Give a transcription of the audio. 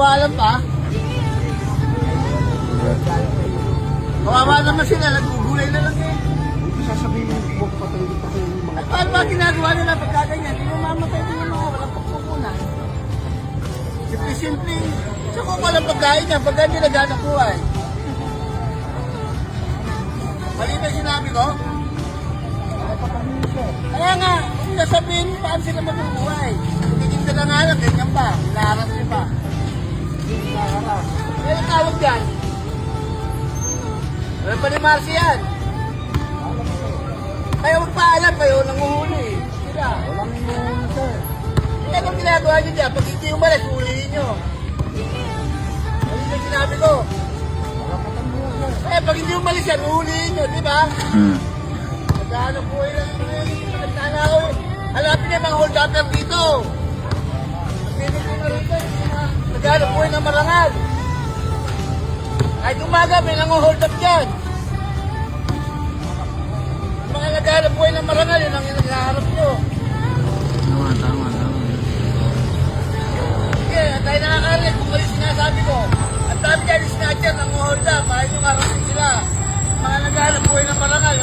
Alam pa? Kawawa naman sila, nagugulay na lang eh. Sasabihin mo huwag patanggi pa kayo yung mga... At paano ba ginagawa nila pagkaganyan? Hindi mo mamatay din yung mga walang pagkukunan. Simple-simple. So kung walang pagkain niya, pagka hindi naghanap buhay. Mali ba sinabi ko? Kaya nga, kung nasabihin, paano sila mabubuhay? Titigil na nga lang, ganyan pa. Laras niya pa. Kaya ang tawag dyan? Wala pa ni Marcy yan. Kaya magpaalam kayo, nanguhuli. Sila. Walang yung sir. Hindi anong ginagawa nyo dyan? Pag hindi umalis, huliin nyo. Ano yung sinabi ko? Pag hindi umalis yan, huliin nyo, di ba? Naghahanap buhay lang yun. Nagtanaw eh. Hanapin niya mga hold upper dito. Nagbibigay na rin kayo. Naghahanap buhay ng marangal. Kahit umaga, may nang-hold up dyan. Mga naghahanap buhay ng marangal, yun ang naghahanap nyo. Tama. Sige, tayo nakakarinig kung mali sinasabi ko. Ang dami dyan, snatcher, nang-hold up. Ayaw nyo karating sila. Mga naghahanap buhay ng marangal,